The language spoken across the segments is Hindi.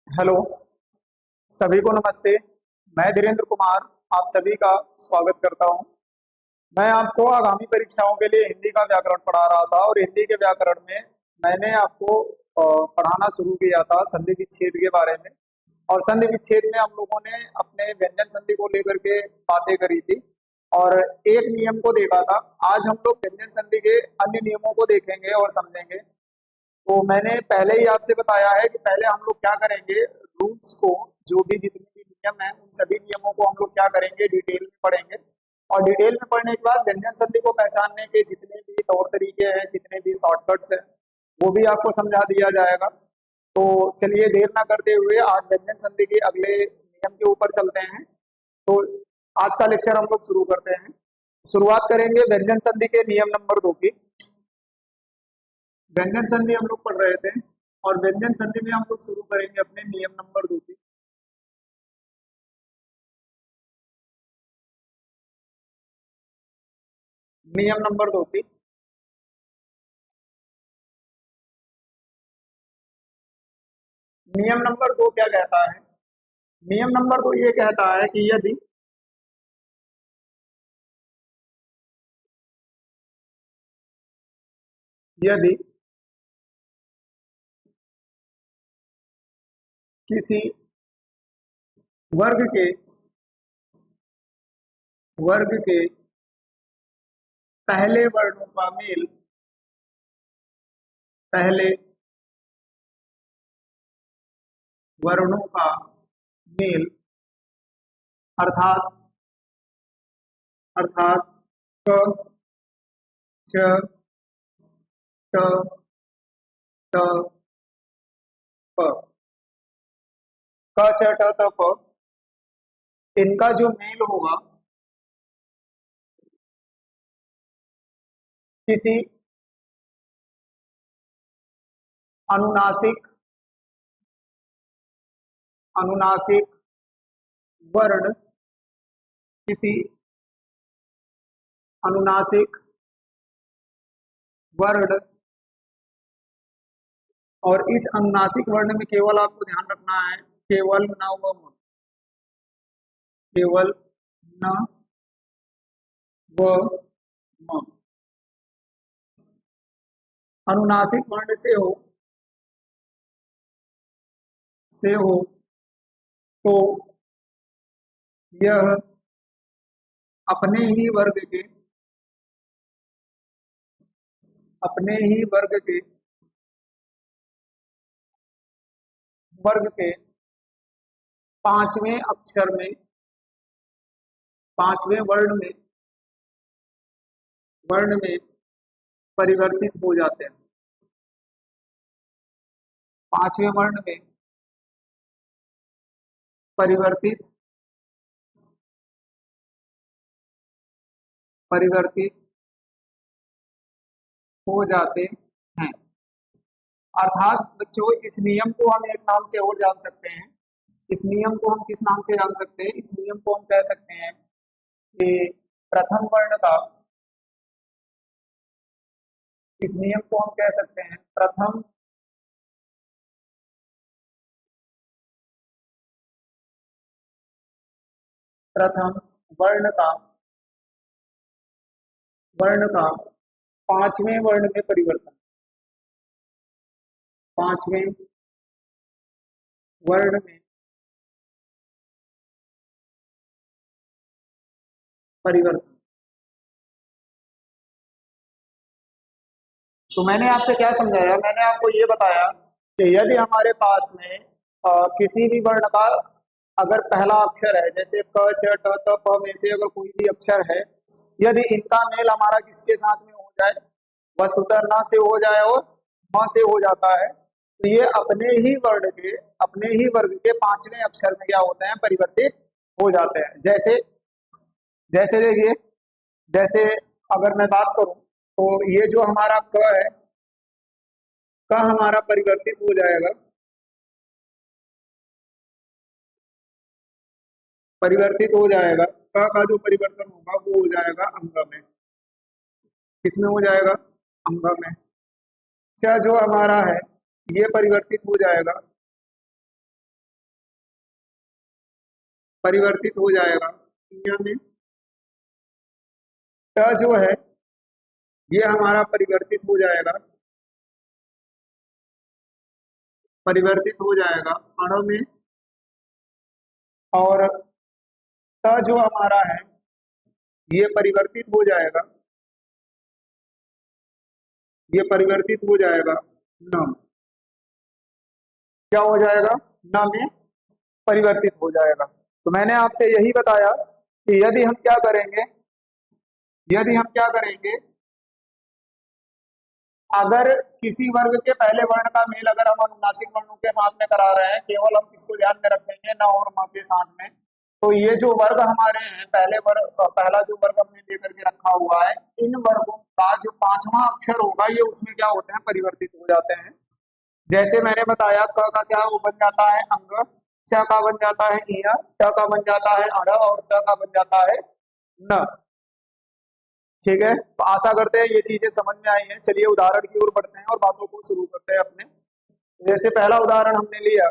हेलो। सभी को नमस्ते। मैं धीरेन्द्र कुमार आप सभी का स्वागत करता हूं। मैं आपको आगामी परीक्षाओं के लिए हिंदी का व्याकरण पढ़ा रहा था और हिंदी के व्याकरण में मैंने आपको पढ़ाना शुरू किया था संधि विच्छेद के बारे में। और संधि विच्छेद में हम लोगों ने अपने व्यंजन संधि को लेकर के बातें करी थी और एक नियम को देखा था। आज हम लोग व्यंजन संधि के अन्य नियमों को देखेंगे और समझेंगे। तो मैंने पहले ही आपसे बताया है कि पहले हम लोग क्या करेंगे, रूल्स को, जो भी जितने भी नियम हैं उन सभी नियमों को हम लोग क्या करेंगे, डिटेल में पढ़ेंगे। और डिटेल में पढ़ने के बाद व्यंजन संधि को पहचानने के जितने भी तौर तरीके हैं, जितने भी शॉर्टकट्स हैं, वो भी आपको समझा दिया जाएगा। तो चलिए देर ना करते हुए आज व्यंजन संधि के अगले नियम के ऊपर चलते हैं। तो आज का लेक्चर हम लोग शुरू करते हैं। शुरुआत करेंगे व्यंजन संधि के नियम नंबर 2 की। व्यंजन संधि हम लोग पढ़ रहे थे और व्यंजन संधि में हम लोग शुरू करेंगे अपने नियम नंबर 2 की। नियम नंबर 2 की। नियम नंबर 2 क्या कहता है? नियम नंबर 2 ये कहता है कि यदि किसी वर्ग के पहले वर्णों का मेल पहले वर्णों का मेल अर्थात अर्थात क छ ट ट प, क छ ट त प, इनका जो मेल होगा किसी अनुनासिक अनुनासिक वर्ण किसी अनुनासिक वर्ण, और इस अनुनासिक वर्ण में केवल आपको ध्यान रखना है, केवल न व म, केवल न व म, अनुनासिक वर्ण से हो तो यह अपने ही वर्ग के अपने ही वर्ग के पांचवें अक्षर में, पांचवें वर्ण में परिवर्तित हो जाते हैं। पांचवें वर्ण में परिवर्तित परिवर्तित हो जाते हैं। अर्थात बच्चों इस नियम को हम एक नाम से और जान सकते हैं। इस नियम को हम किस नाम से जान सकते हैं? इस नियम को हम कह सकते हैं कि प्रथम वर्ण का इस नियम को हम कह सकते हैं प्रथम वर्ण का पांचवें वर्ण में परिवर्तन, पांचवें वर्ण में परिवर्तन। तो मैंने आपसे क्या समझाया? मैंने आपको ये बताया कि यदि हमारे पास में किसी भी वर्ण का अगर पहला अक्षर है, जैसे क छ ट त प में से अगर कोई भी अक्षर है, यदि इनका मेल हमारा किसके साथ में हो जाए, वस्तुतः न से हो जाए और म से हो जाता है, तो ये अपने ही वर्ग के पांचवें अक्षर में क्या होते हैं, परिवर्तित हो जाते हैं। जैसे जैसे देखिए, जैसे अगर मैं बात करूं तो ये जो हमारा क है, क हमारा परिवर्तित हो जाएगा, क का जो परिवर्तन होगा वो हो जाएगा अंग में। किसमें हो जाएगा? अंग में। च जो हमारा है ये परिवर्तित हो जाएगा परिवर्तित हो जाएगा। यहाँ में ट जो है ये हमारा परिवर्तित हो जाएगा, परिवर्तित हो जाएगा अणु में। और ट जो हमारा है ये परिवर्तित हो जाएगा, ये परिवर्तित हो जाएगा न। क्या हो जाएगा? न में परिवर्तित हो जाएगा। तो मैंने आपसे यही बताया कि यदि हम क्या करेंगे, यदि हम क्या करेंगे, अगर किसी वर्ग के पहले वर्ण का मेल अगर हम अनुनासिक वर्णों के साथ में करा रहे हैं, केवल हम किसको ध्यान में रखेंगे, न और म के साथ में, तो ये जो वर्ग हमारे हैं, पहले वर्ग, पहला जो वर्ग हमने लेकर के रखा हुआ है, इन वर्गों का जो पांचवा अक्षर होगा ये उसमें क्या होते हैं? परिवर्तित हो जाते हैं। जैसे मैंने बताया क का क्या वो बन जाता है अंग, च का बन जाता है इय, ट का बन जाता है अड़ और त का बन जाता है न। ठीक है, तो आशा करते हैं ये चीजें समझ में आई हैं। चलिए उदाहरण की ओर बढ़ते हैं और बातों को शुरू करते हैं अपने। जैसे पहला उदाहरण हमने लिया,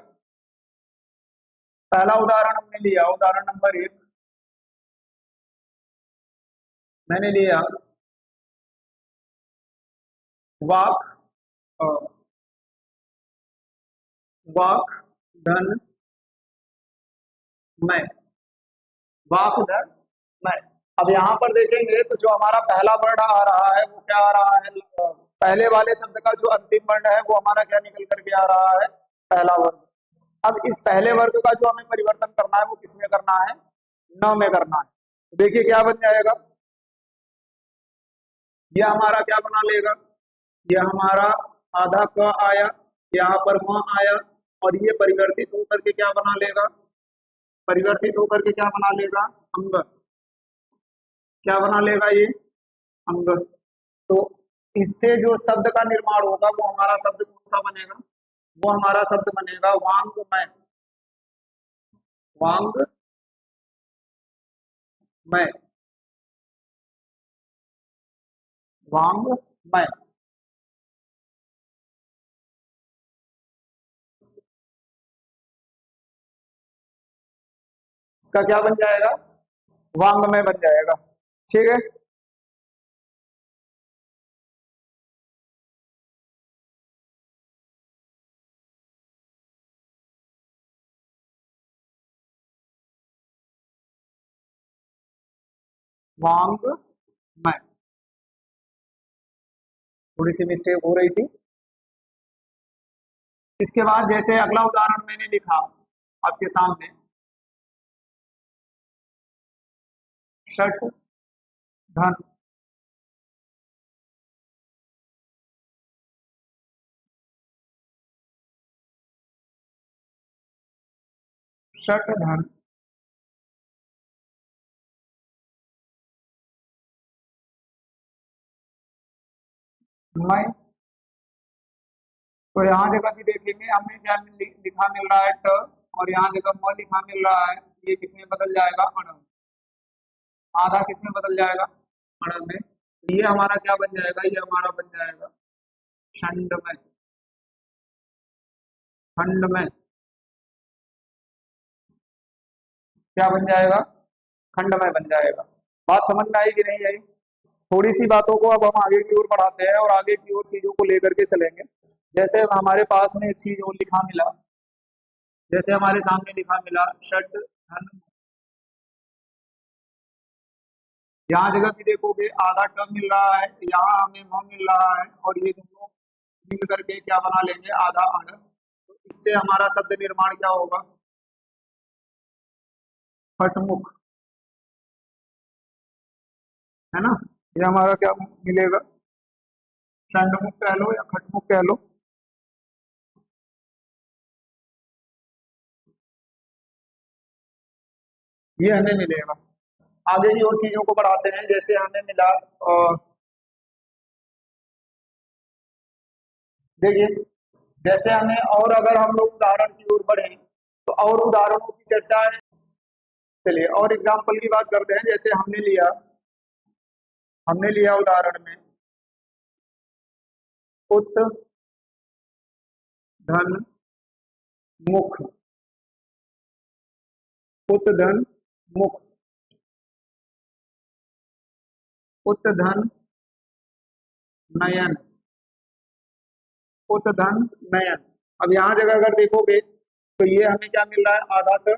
पहला उदाहरण हमने लिया उदाहरण नंबर 1 मैंने लिया वाक, अ, वाक धन मैं, वाक धन मैं। अब यहाँ पर देखेंगे तो जो हमारा पहला वर्ण आ रहा है वो क्या आ रहा है? पहले वाले शब्द का जो अंतिम वर्ण है वो हमारा क्या निकल करके आ रहा है? पहला वर्ग। अब इस पहले वर्ग का जो हमें परिवर्तन करना है वो किसमें करना है? न में करना है। देखिए क्या बन जाएगा, यह हमारा क्या बना लेगा, यह हमारा आधा क आया, यहाँ पर म आया, और ये परिवर्तित होकर के क्या बना लेगा? परिवर्तित होकर के क्या बना लेगा? अंग। क्या बना लेगा ये? अंग। तो इससे जो शब्द का निर्माण होगा वो हमारा शब्द कौन सा बनेगा? वो हमारा शब्द बनेगा वांगमय, वांगमय। वांगमय। इसका क्या बन जाएगा? वांगमय बन जाएगा। ठीक है, वांगमय। थोड़ी सी मिस्टेक हो रही थी। इसके बाद जैसे अगला उदाहरण मैंने लिखा आपके सामने, षट धन षट धन मय। तो यहाँ जगह भी देखेंगे हमें क्या लिखा मिल रहा है ट, और यहाँ जगह म लिखा मिल रहा है, ये किसमें बदल जाएगा? अण। आधा किसमें बदल जाएगा? अण में। ये हमारा क्या बन जाएगा? ये हमारा बन जाएगा खंड में, खंड में। क्या बन जाएगा? खंड में बन जाएगा। बात समझ में आई कि नहीं आई? थोड़ी सी बातों को अब हम आगे की ओर बढ़ाते हैं और आगे की ओर चीजों को लेकर के चलेंगे। जैसे हमारे पास में एक चीज और लिखा मिला, जैसे हमारे सामने लिखा मिला षट धन। यहाँ जगह भी देखोगे आधा टर्म मिल रहा है, यहाँ हमें म मिल रहा है, और ये दोनों मिल करके क्या बना लेंगे? आधा अण। तो इससे हमारा शब्द निर्माण क्या होगा? खटमुख, है ना? ये हमारा क्या मिलेगा? षंडमुख कह लो या खटमुख कह लो। ये हमें मिलेगा। आगे की और चीजों को बढ़ाते हैं। जैसे हमें मिला, देखिए जैसे हमें, और अगर हम लोग उदाहरण की ओर बढ़े तो और उदाहरणों की चर्चा है। चलिए और एग्जाम्पल की बात करते हैं। जैसे हमने लिया उदाहरण में उत धन मुख। उत्धन मुख, उत्धन नयन, उत्धन नयन। अब यहाँ जगह अगर देखोगे तो ये हमें क्या मिल रहा है, आधा त,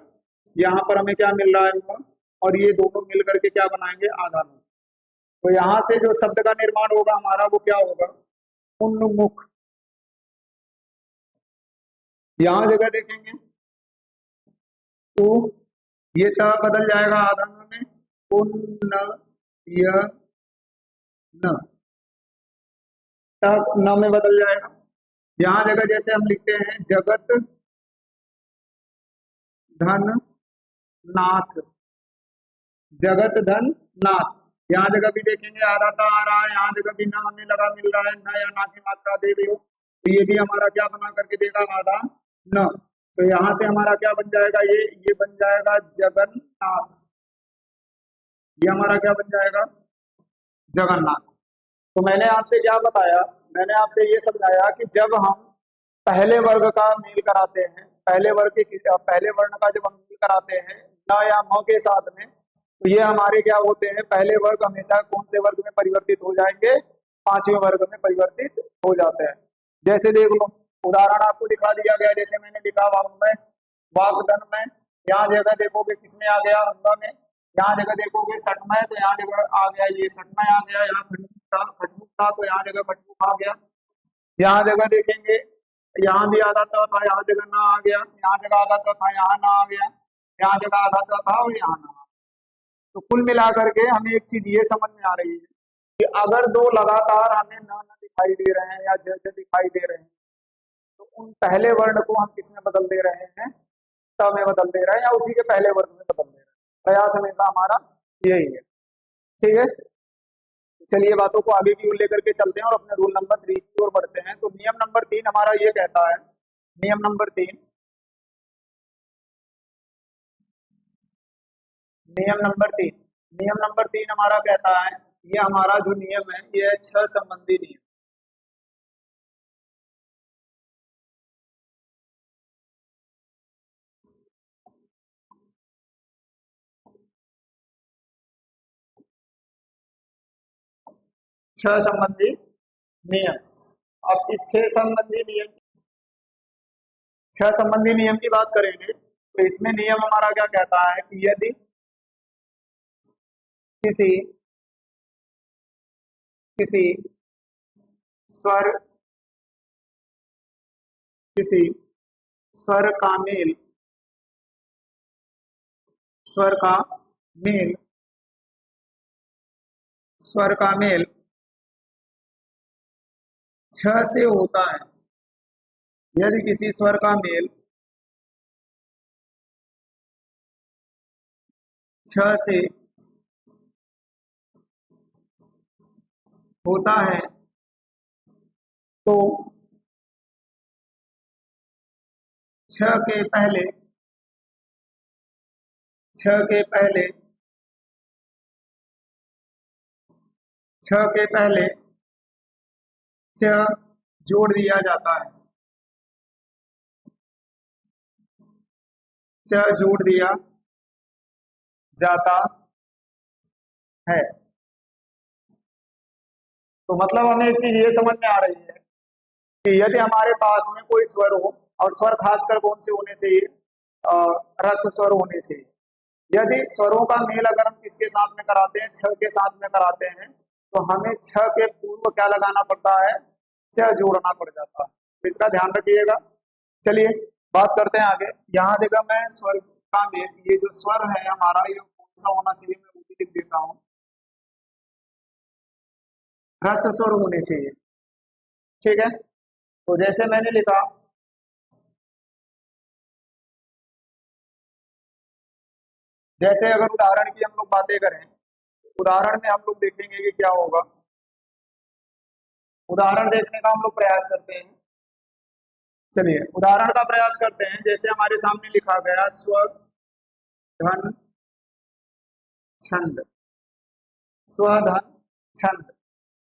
यहाँ पर हमें क्या मिल रहा है न, और ये दोनों मिल करके क्या बनाएंगे, आधा न। तो यहाँ से जो शब्द का निर्माण होगा हमारा वो क्या होगा, उन्मुख। यहाँ जगह देखेंगे तो ये च बदल जाएगा आधा न में, उन्न य न, तक न में बदल जाएगा। यहाँ जगह जैसे हम लिखते हैं जगत धन नाथ, जगत धन नाथ। यहाँ जगह भी देखेंगे आधा था आ रहा है, यहाँ जगह भी ना हमें लगा मिल रहा है, ना या ना की मात्रा दे रही हो, तो ये भी हमारा क्या बना करके देगा, आधा न। तो यहाँ से हमारा क्या बन जाएगा, ये बन जाएगा जगन्नाथ, ये हमारा क्या बन जाएगा, जगन्नाथ। तो मैंने आपसे क्या बताया, मैंने आपसे ये समझाया कि जब हम पहले वर्ग का मेल कराते हैं, पहले वर्ग के पहले वर्ण का जब हम मेल कराते हैं न या म के साथ में, तो ये हमारे क्या होते हैं, पहले वर्ग हमेशा कौन से वर्ग में परिवर्तित हो जाएंगे, पांचवें वर्ग में परिवर्तित हो जाते हैं। जैसे देख लो, उदाहरण आपको दिखा दिया गया, जैसे मैंने लिखा वाग में, वागधन में, यहाँ जगह देखोगे किसमें आ गया, अंग में। यहाँ जगह देखोगे सट में, तो यहाँ जगह आ गया ये सट में आ गया, यहाँ खटमुख था तो यहाँ जगह खटमुख आ गया। यहाँ जगह देखेंगे, यहाँ भी आधा था, यहाँ जगह ना आ गया, यहाँ जगह आधा था, यहाँ ना आ गया, यहाँ जगह आधा था और यहाँ ना। तो कुल मिलाकर के हमें एक चीज ये समझ में आ रही है कि अगर दो लगातार हमें न दिखाई दे रहे हैं या ज दिखाई दे रहे हैं, तो उन पहले वर्ण को हम किसमें बदल दे रहे हैं, त में बदल दे रहे हैं, या उसी के पहले वर्ण में बदल दे रहे हैं। प्रयास हमेशा हमारा यही है, ठीक है। चलिए बातों को आगे की ओर लेकर के चलते हैं और अपने रूल नंबर 3 की ओर बढ़ते हैं। तो नियम नंबर 3 हमारा ये कहता है, नियम नंबर 3, नियम नंबर 3, नियम नंबर 3 हमारा कहता है, ये हमारा जो नियम है ये है छह संबंधी नियम। छह संबंधी नियम। अब इस छह संबंधी नियम की बात करेंगे तो इसमें नियम हमारा क्या कहता है कि यदि किसी किसी स्वर किसी स्वर का मेल, स्वर का मेल, स्वर का मेल छह से होता है, यदि किसी स्वर का मेल छह से होता है तो छह के पहले, छह के पहले, छह के पहले च जोड़ दिया जाता है, च जोड़ दिया जाता है। तो मतलब हमें एक चीज ये समझ में आ रही है कि यदि हमारे पास में कोई स्वर हो, और स्वर खासकर कौन से होने चाहिए, रस स्वर होने चाहिए। यदि स्वरों का मेल अगर हम किसके साथ में कराते हैं, छ के साथ में कराते हैं, तो हमें छ के पूर्व क्या लगाना पड़ता है, च जोड़ना पड़ जाता है। तो इसका ध्यान रखिएगा। चलिए बात करते हैं आगे। यहाँ देखा मैं स्वर का मेल, ये जो स्वर है हमारा ये कौन सा होना चाहिए, मैं वो भी लिख देता हूँ, रस स्वर होने चाहिए, ठीक है। तो जैसे मैंने लिखा, जैसे अगर उदाहरण की हम लोग बातें करें, उदाहरण में हम लोग देखेंगे कि क्या होगा। उदाहरण देखने का हम लोग प्रयास करते हैं। चलिए उदाहरण का प्रयास करते हैं। जैसे हमारे सामने लिखा गया स्वर धन छंद, स्वधन छंद।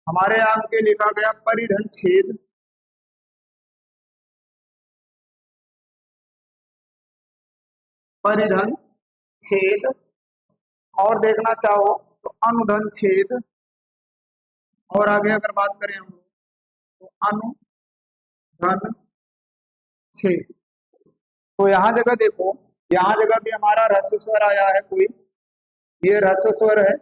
हमारे यहाँ के लिखा गया परिधन छेद, परिधन छेद, और देखना चाहो तो अनुधन छेद, और आगे अगर बात करें हम तो अनुधन छेद। तो यहाँ जगह देखो, यहाँ जगह भी हमारा ह्रस्व स्वर आया है कोई, ये ह्रस्व स्वर है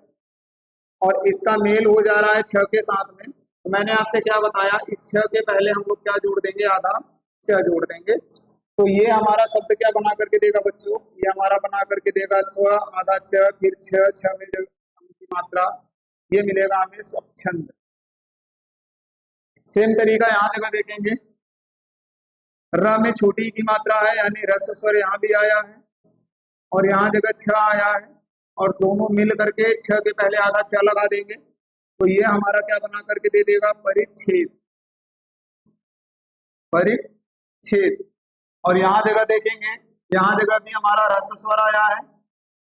और इसका मेल हो जा रहा है छ के साथ में। तो मैंने आपसे क्या बताया, इस छ के पहले हम लोग क्या जोड़ देंगे, आधा छ जोड़ देंगे। तो ये हमारा शब्द क्या बना करके देगा बच्चों, ये हमारा बना करके देगा स्व आधा छ, फिर छ में जो की मात्रा, ये मिलेगा हमें स्वच्छंद। सेम तरीका यहाँ जगह देखेंगे, र में छोटी की मात्रा है यानी ह्रस्व स्वर यहाँ भी आया है और यहाँ जगह छ आया है, और दोनों मिल करके छ के पहले आधा छ लगा देंगे। तो ये हमारा क्या बना करके दे देगा, परिच्छेद, परिच्छेद। और यहाँ जगह देखेंगे, यहाँ जगह भी हमारा ह्रस्व स्वर आया है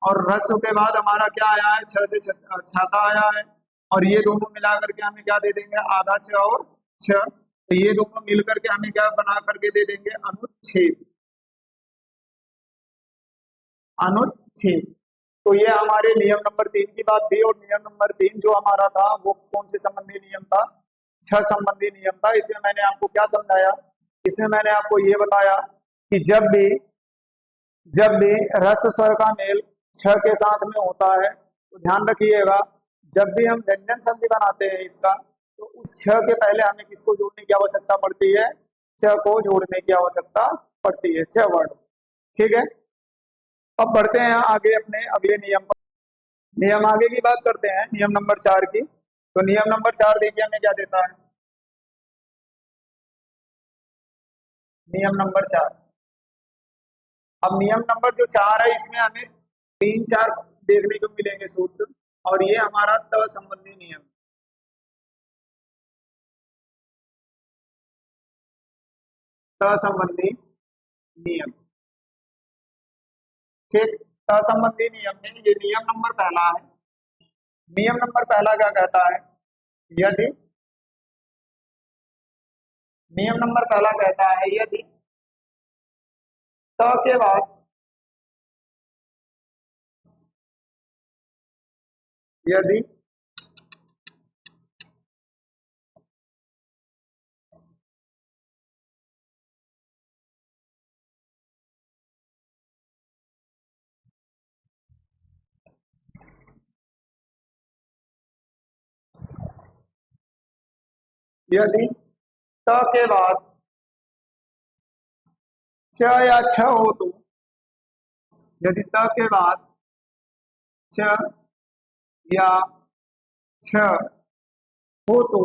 और ह्रस्व के बाद हमारा क्या आया है, छ से छाता आया है, और ये दोनों मिला करके हमें क्या दे देंगे, आधा छ और छ। तो ये दोनों मिल करके हमें क्या बना करके दे देंगे, अनुच्छेद, अनुच्छेद। तो ये हमारे नियम नंबर 3 की बात थी, और नियम नंबर 3 जो हमारा था वो कौन से संबंधी नियम था, छ संबंधी नियम था। इसमें मैंने आपको क्या समझाया, इसमें मैंने आपको ये बताया कि जब भी ह्रस्व स्वर का मेल छ के साथ में होता है तो ध्यान रखिएगा, जब भी हम व्यंजन संधि बनाते हैं इसका, तो उस छ के पहले हमें किसको जोड़ने की आवश्यकता पड़ती है, च को जोड़ने की आवश्यकता पड़ती है, च वर्ड। ठीक है, अब बढ़ते हैं आगे अपने अगले नियम पर। नियम आगे की बात करते हैं, नियम नंबर 4 की। तो नियम नंबर 4 देखिए हमें क्या देता है, नियम नंबर 4। अब नियम नंबर जो 4 है इसमें हमें 3-4 देखने को मिलेंगे सूत्र, और ये हमारा त संबंधी नियम, त संबंधी नियम। ठीक, त संबंधी नियम में ये नियम नंबर पहला है। नियम नंबर पहला क्या कहता है, यदि, नियम नंबर पहला कहता है यदि त के बाद, यदि यदि त के बाद च या छ हो तो, यदि त के बाद च या छ हो तो,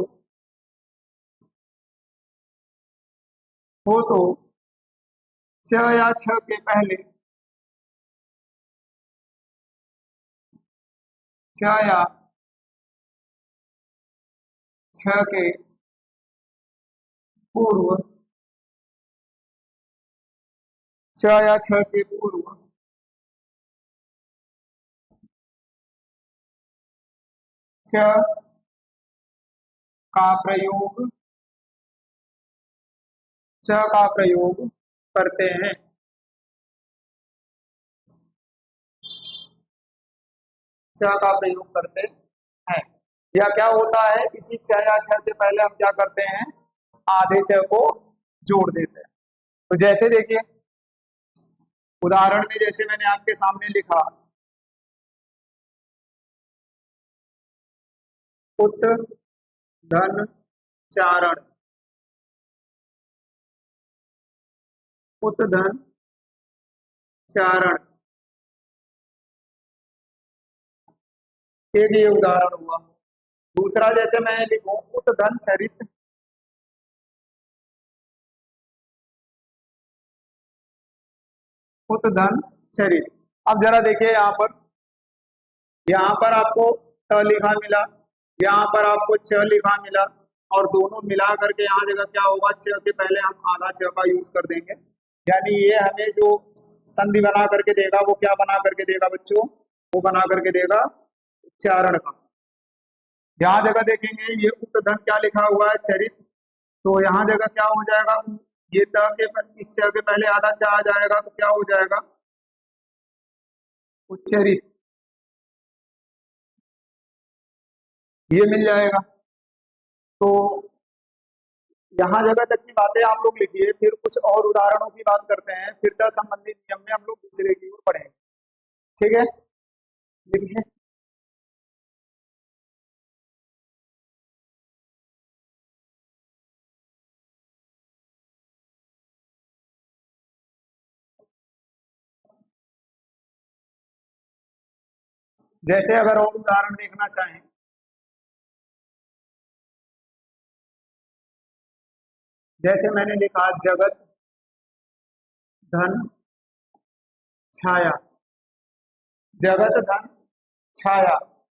च या छ के पहले, च या छ के पूर्व, च या छ के पूर्व च का प्रयोग, च का प्रयोग करते हैं। च का प्रयोग करते हैं, या क्या होता है, इसी च या छ के पहले हम क्या करते हैं, आधे च को जोड़ देते हैं। तो जैसे देखिए उदाहरण में, जैसे मैंने आपके सामने लिखा, उत धन चारण, उत धन चारण, एक ये उदाहरण हुआ। दूसरा जैसे मैं लिखूं, उत धन चरित, उत धन चरित। अब जरा देखिए यहाँ पर आपको त लिखा मिला, यहाँ पर आपको च लिखा मिला, और दोनों मिला करके यहाँ जगह क्या होगा, च के पहले हम आधा च का यूज कर देंगे, यानी ये हमें जो संधि बना करके देगा वो क्या बना करके देगा बच्चों, वो बना करके देगा उच्चारण का। यहाँ जगह देखेंगे ये उपधन क्या लिखा हुआ है, चरित, तो यहाँ जगह क्या हो जाएगा, ये त के इस च के पहले आधा च आ जाएगा, तो क्या हो जाएगा, उच्चरित, ये मिल जाएगा। तो यहाँ जगह तक की बातें आप लोग लिखिए, फिर कुछ और उदाहरणों की बात करते हैं, फिर का संबंधित नियम में हम लोग दूसरे की ओर पढ़ेंगे। ठीक है, लिखिए। जैसे अगर और उदाहरण देखना चाहें, जैसे मैंने लिखा जगत धन छाया, जगत धन छाया।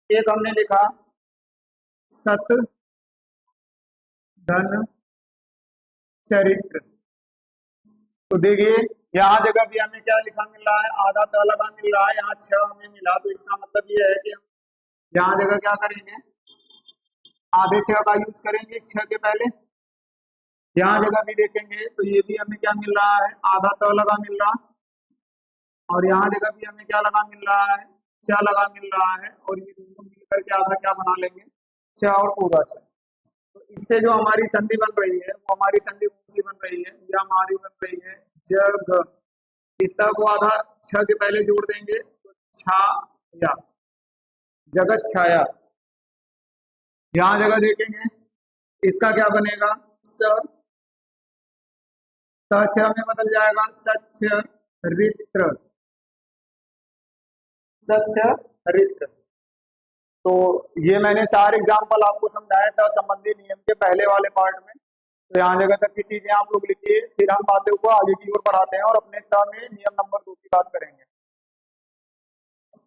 एक हमने लिखा सत धन चरित्र। तो देखिए यहाँ जगह भी हमें क्या लिखा मिल रहा है, आधा त लगा मिल रहा है, यहाँ छह हमें मिला, तो इसका मतलब ये है कि हम यहाँ जगह क्या करेंगे, आधे छह का यूज करेंगे इस छह के पहले। यहाँ जगह भी देखेंगे तो ये भी हमें क्या मिल रहा है, आधा त लगा मिल रहा, और यहाँ जगह भी हमें क्या लगा मिल रहा है, छह लगा मिल रहा है, और ये दोनों मिलकर के आधा क्या बना लेंगे, छह और पूरा छह। तो इससे जो हमारी संधि बन रही है वो हमारी संधि कौन सी बन रही है, ये हमारी बन रही है जग। इस तरह को आधा छह के पहले जोड़ देंगे तो छाया, जगत छाया। यहाँ जगह देखेंगे इसका क्या बनेगा, स छ में बदल जाएगा सच रित्र, सच रित्र। तो ये मैंने चार एग्जाम्पल आपको समझाया था संबंधी नियम के पहले वाले पार्ट में। तो यहाँ जगह तक की चीजें आप लोग लिखिए, फिर हम बातों को आगे की ओर बढ़ाते हैं और अपने टर्म में नियम नंबर 2 की बात करेंगे।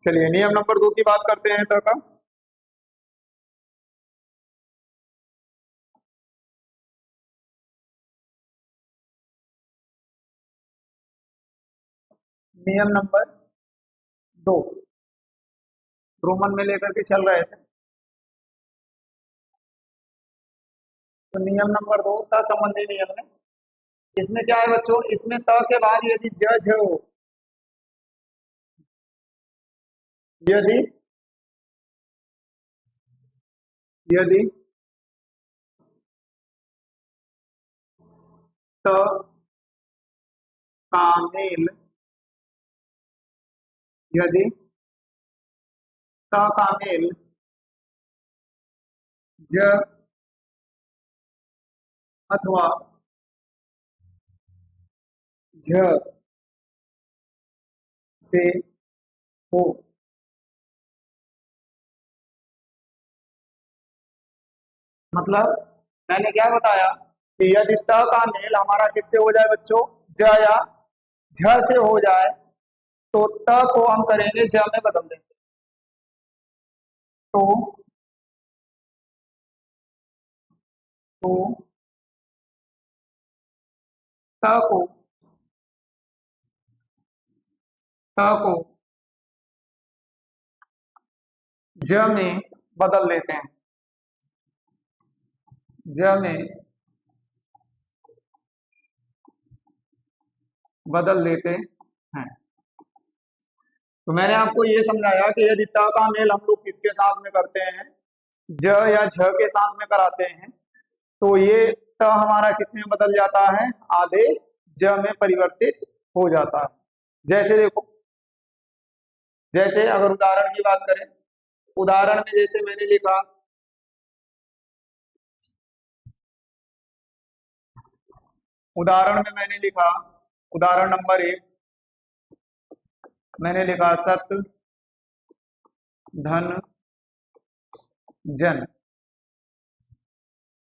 चलिए नियम नंबर 2 की बात करते हैं तक। नियम नंबर 2 रोमन में लेकर के चल रहे थे। तो नियम नंबर 2 था संबंधी नियम में, इसमें क्या है बच्चों, इसमें त के बाद यदि जज हो, यदि यदि त का मेल, यदि त का मेल ज अथवा झ से हो, मतलब मैंने क्या बताया कि यदि त का मेल हमारा किससे हो जाए बच्चों, ज या झ से हो जाए, तो त को हम करेंगे ज में बदल देंगे। तो तो त को त को ज में बदल देते हैं, ज में बदल देते हैं। तो मैंने आपको ये समझाया कि यदि त का मेल हम लोग किसके साथ में करते हैं, ज या झ के साथ में कराते हैं, तो ये त हमारा किस में बदल जाता है, आधे ज में परिवर्तित हो जाता है। जैसे देखो, जैसे अगर उदाहरण की बात करें, उदाहरण में जैसे मैंने लिखा, उदाहरण में मैंने लिखा, उदाहरण नंबर 1 मैंने लिखा सत धन जन,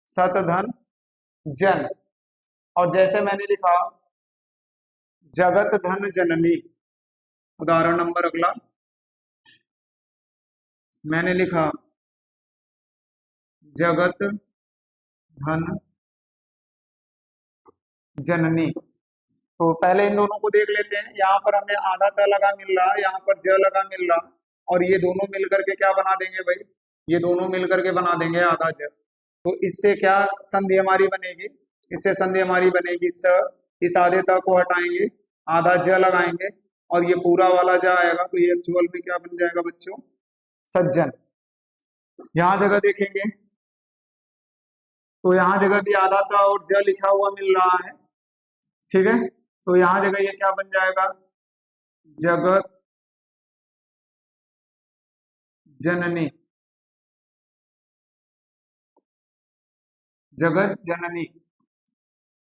सत धन जन। और जैसे मैंने लिखा जगत धन जननी, उदाहरण नंबर अगला मैंने लिखा जगत धन जननी। तो पहले इन दोनों को देख लेते हैं। यहाँ पर हमें आधा त लगा मिल रहा, यहाँ पर ज लगा मिल रहा, और ये दोनों मिलकर के क्या बना देंगे भाई, ये दोनों मिलकर के बना देंगे आधा ज। तो इससे क्या संधि हमारी बनेगी, इससे संधि हमारी बनेगी स, इस आधे त को हटाएंगे, आधा ज लगाएंगे, और ये पूरा वाला जा आएगा तो ये एक्चुअल में क्या बन जाएगा बच्चों, सज्जन। यहाँ जगह देखेंगे तो यहाँ जगह भी आधा था और ज लिखा हुआ मिल रहा है, ठीक है। तो यहाँ जगह ये क्या बन जाएगा, जगत जननी, जगत जननी।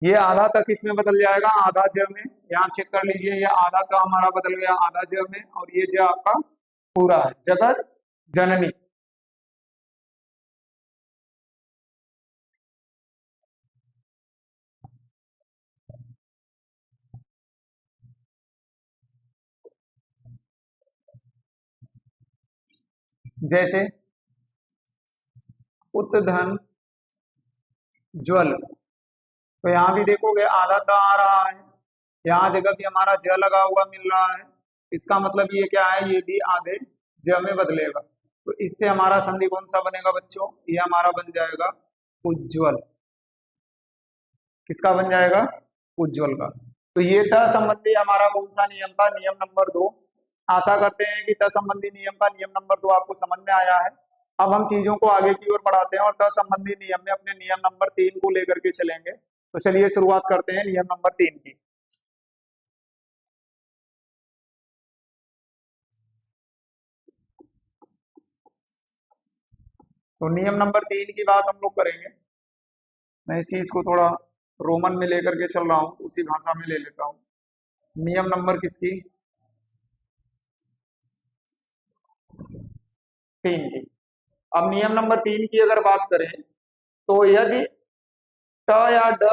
ये आधा तक इसमें बदल जाएगा, आधा ज में, यहाँ चेक कर लीजिए, ये आधा तो हमारा बदल गया आधा ज में, और ये ज आपका पूरा है, जगत जननी। जैसे उत्धन ज्वल, तो यहाँ भी देखोगे आधा द आ रहा है, यहाँ जगह भी हमारा ज लगा हुआ मिल रहा है। इसका मतलब ये क्या है, ये भी आधे ज में बदलेगा। तो इससे हमारा संधि कौन सा बनेगा बच्चों, ये हमारा बन जाएगा उज्ज्वल। किसका बन जाएगा, उज्ज्वल का। तो ये त संबंधी हमारा कौन सा नियम था, नियम नंबर 2। आशा करते हैं कि त संबंधी नियम का नियम नंबर 2 आपको समझ में आया है। अब हम चीजों को आगे की ओर बढ़ाते हैं और त संबंधी नियम में अपने नियम नंबर 3 को लेकर के चलेंगे। तो चलिए शुरुआत करते हैं नियम नंबर 3 की। तो नियम नंबर 3 की बात हम लोग करेंगे। मैं इस चीज को थोड़ा रोमन में लेकर के चल रहा हूँ, उसी भाषा में ले लेता हूँ। नियम नंबर किसकी, 3 की। अब नियम नंबर 3 की अगर बात करें तो यदि ट या ड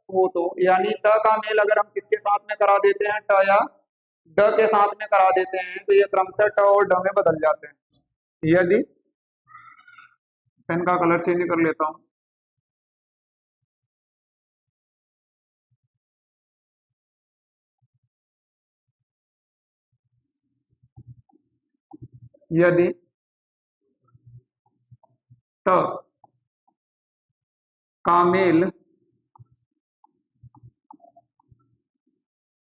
हो तो, यानी त का मेल अगर हम किसके साथ में करा देते हैं, ट या ड के साथ में करा देते हैं, तो ये क्रमशः ट और ड में बदल जाते हैं। यदि, पेन का कलर चेंज कर लेता हूं, यदि त का मेल,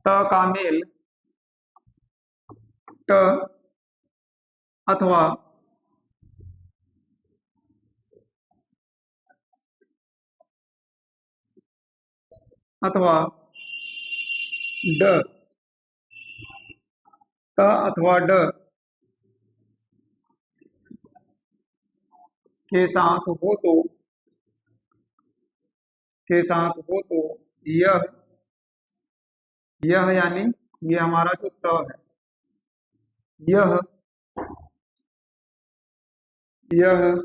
त का मेल ट अथवा अथवा ड, त अथवा ड के साथ हो तो, के साथ हो तो यह यानी ये हमारा जो त है, यह यह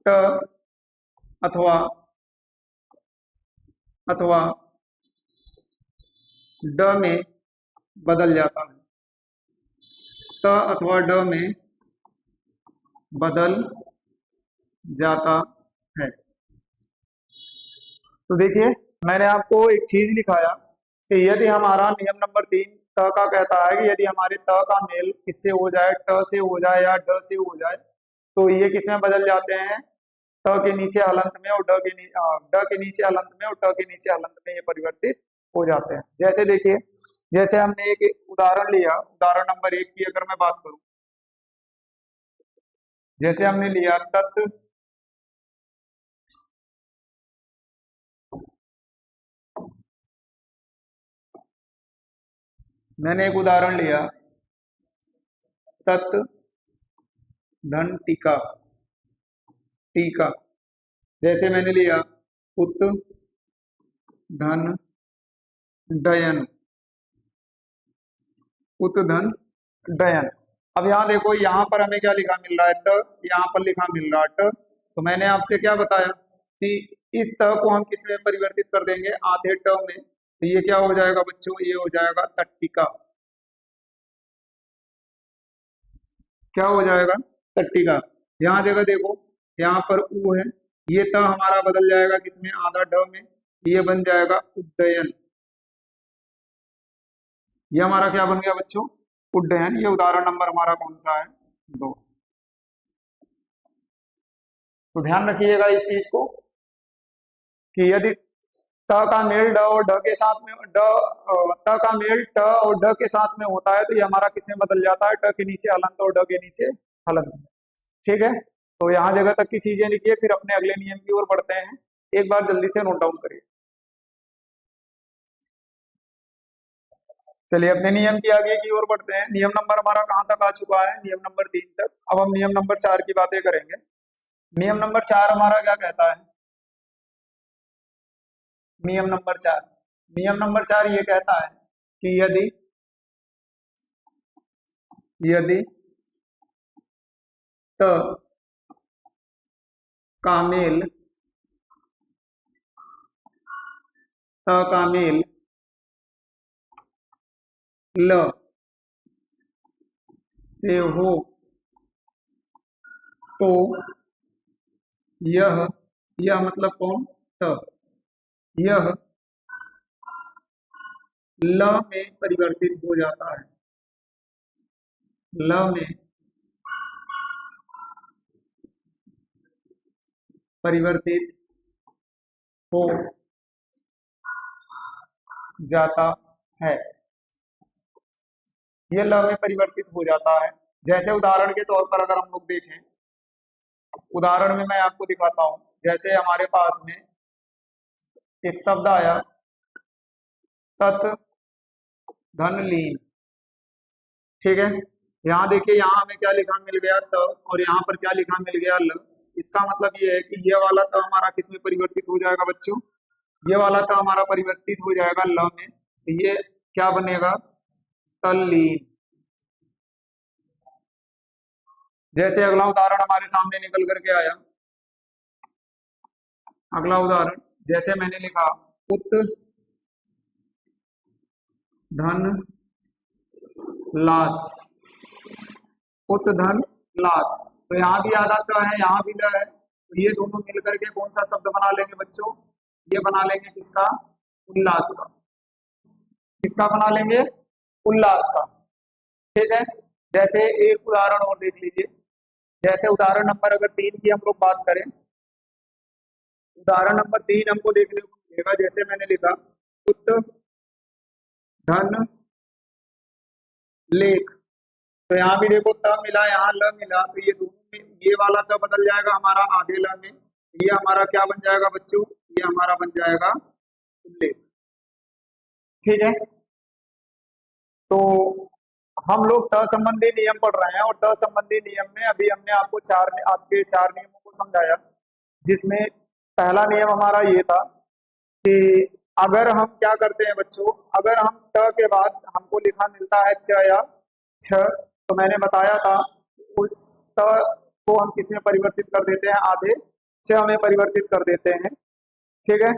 ट अथवा अथवा ड में बदल जाता है, त अथवा ड में बदल जाता है। तो देखिए मैंने आपको एक चीज लिखाया कि यदि हमारा नियम नंबर 3 त का कहता है कि यदि हमारे त का मेल किससे हो जाए, ट से हो जाए या ड से हो जाए, तो ये किस में बदल जाते हैं, त के नीचे हलंत में और ड के नीचे हलंत में और ट के नीचे हलंत में ये परिवर्तित हो जाते हैं। जैसे देखिए, जैसे हमने एक उदाहरण लिया, उदाहरण नंबर 1 की अगर मैं बात करूं, जैसे हमने लिया तत्, मैंने एक उदाहरण लिया तत् धन टीका, टीका। जैसे मैंने लिया उत धन डयन, उत धन डयन। अब यहाँ देखो, यहाँ पर हमें क्या लिखा मिल रहा है, त, यहाँ पर लिखा मिल रहा है ट। तो मैंने आपसे क्या बताया कि इस त को हम किस में परिवर्तित कर देंगे, आधे ट में। तो ये क्या हो जाएगा बच्चों, ये हो जाएगा तट्टिका। क्या हो जाएगा, तट्टिका। यहाँ जगह देखो, यहाँ पर उ है, ये त हमारा बदल जाएगा किसमें, आधा ड में, ये बन जाएगा उड्डयन। ये हमारा क्या बन गया बच्चों, उड्डयन। ये उदाहरण नंबर हमारा कौन सा है, 2। तो ध्यान रखिएगा इस चीज को कि यदि त का मेल ड और ड के साथ में त का मेल ट और ड के साथ में होता है तो ये हमारा किसमें बदल जाता है, ट के नीचे हलंत और ड के नीचे हलंत। ठीक है, तो यहाँ जगह तक की चीजें लिखिए, फिर अपने अगले नियम की ओर बढ़ते हैं। एक बार जल्दी से नोट डाउन करिए। चलिए अपने नियम की आगे की ओर बढ़ते हैं। नियम नंबर हमारा कहाँ तक आ चुका है, नियम नंबर 3 तक। अब हम नियम नंबर 4 की बातें करेंगे। नियम नंबर 4 हमारा क्या कहता है, नियम नंबर 4 ये कहता है कि यदि यदि त का मेल ल से हो तो यह मतलब कौन, त, यह ल में परिवर्तित हो जाता है, ल में परिवर्तित हो जाता है। यह ल में परिवर्तित हो जाता है। जैसे उदाहरण के तौर पर अगर हम लोग देखें, उदाहरण में मैं आपको दिखाता हूं। जैसे हमारे पास में एक शब्द आया तत् धन लीन। ठीक है, यहाँ देखिए, यहाँ हमें क्या लिखा मिल गया, त, और यहाँ पर क्या लिखा मिल गया, ल। इसका मतलब ये है कि ये वाला त हमारा किस में परिवर्तित हो जाएगा बच्चों, ये वाला त हमारा परिवर्तित हो जाएगा ल में। तो ये क्या बनेगा, तल्लीन। जैसे अगला उदाहरण हमारे सामने निकल करके आया, अगला उदाहरण जैसे मैंने लिखा उत धन लाश, उत धन लाश। तो यहाँ भी आधा त है, यहाँ भी ल है, तो ये दोनों मिलकर के कौन सा शब्द बना लेंगे बच्चों, ये बना लेंगे किसका, उल्लास का। किसका बना लेंगे, उल्लास का। ठीक है, जैसे एक उदाहरण और देख लीजिए। जैसे उदाहरण नंबर अगर 3 की हम लोग बात करें, उदाहरण नंबर 3 हमको देखने को मिलेगा। जैसे मैंने लिखा उत धन लेख, तो यहाँ भी देखो त मिला, यहाँ ल मिला, तो ये दोनों में ये वाला त बदल जाएगा हमारा आधे ल में। ये हमारा क्या बन जाएगा बच्चों, ये हमारा बन जाएगा उल्लेख। ठीक है, तो हम लोग त संबंधी नियम पढ़ रहे हैं, और त संबंधी नियम में अभी हमने आपको आपके 4 नियमों को समझाया। जिसमें पहला नियम हमारा ये था कि अगर हम क्या करते हैं बच्चों, अगर हम त के बाद हमको लिखा मिलता है च या छ, तो मैंने बताया था उस त को हम किस में परिवर्तित कर देते हैं, आधे छ में परिवर्तित कर देते हैं। ठीक है,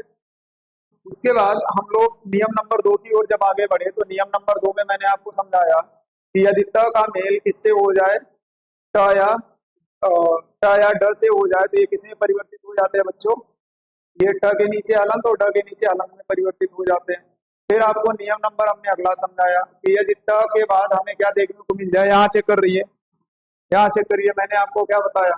उसके बाद हम लोग नियम नंबर 2 की ओर जब आगे बढ़े, तो नियम नंबर 2 में मैंने आपको समझाया कि यदि त का मेल किससे हो जाए, ट या ड से हो जाए, तो ये किस में परिवर्तित हो जाते हैं बच्चों, ये ट के नीचे हलंत और ड के नीचे हलंत में परिवर्तित हो जाते हैं। फिर आपको नियम नंबर हमने अगला समझाया कि यदि त के बाद हमें क्या देखने को मिल जाए, यहाँ चेक कर रही है, यहाँ चेक करिए, मैंने आपको क्या बताया,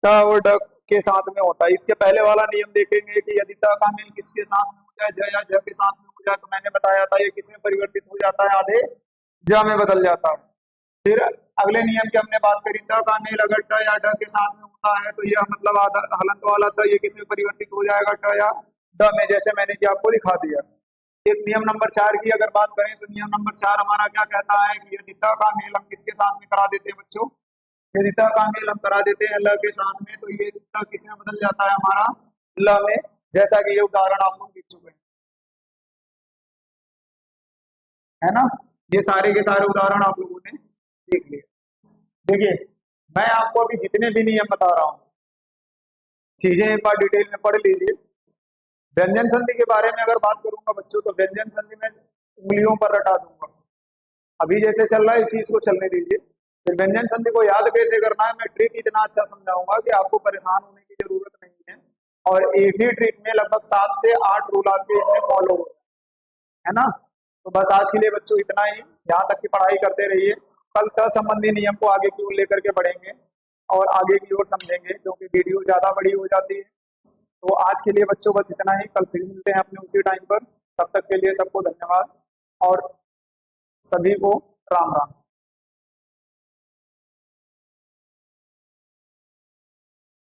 ट और ड के साथ में होता है। इसके पहले वाला नियम देखेंगे कि यदि त का मेल किसके साथ में हो जाए, ज या ज के साथ में हो जाए, तो मैंने बताया था ये किसमें परिवर्तित हो जाता है, आधे ज में बदल जाता है। फिर अगले नियम की हमने बात करी, त का मेल अगर ट या ड के साथ में होता है तो यह मतलब आधा हलंत वाला त ये किसमें परिवर्तित हो जाएगा, ट या ड में, जैसे मैंने कि आपको दिखा दिया। एक नियम नंबर 4 की अगर बात करें, तो नियम नंबर 4 हमारा क्या कहता है कि यदि त का मेल हम किसके साथ में करा देते हैं बच्चों, यदि त का मेल हम करा देते हैं ल के साथ में, तो ये त किसमें बदल जाता है हमारा, ल में। जैसा कि ये उदाहरण आप लोग देख चुके हैं, है ना। ये सारे के सारे उदाहरण आप लोगों ने देख लिए। देखिए, मैं आपको अभी जितने भी नियम बता रहा हूँ, चीजें एक बार डिटेल में पढ़ लीजिए। व्यंजन संधि के बारे में अगर बात करूंगा बच्चों, तो व्यंजन संधि में उंगलियों पर रटा दूंगा। अभी जैसे चल रहा है इस चीज को चलने दीजिए। फिर व्यंजन संधि को याद कैसे करना है, मैं ट्रिक इतना अच्छा समझाऊंगा कि आपको परेशान होने की जरूरत नहीं है। और एक ही ट्रिक में लगभग 7 से 8 रूल आपके इसमें फॉलो हो, है ना। तो बस आज के लिए बच्चों इतना ही, यहाँ तक की पढ़ाई करते रहिए। कल त संबंधी नियम को आगे की ओर लेकर के बढ़ेंगे और आगे की ओर समझेंगे, क्योंकि वीडियो ज्यादा बड़ी हो जाती है तो आज के लिए बच्चों बस इतना ही, कल फिर मिलते हैं अपने उसी टाइम पर। तब तक के लिए सबको धन्यवाद और सभी को राम राम।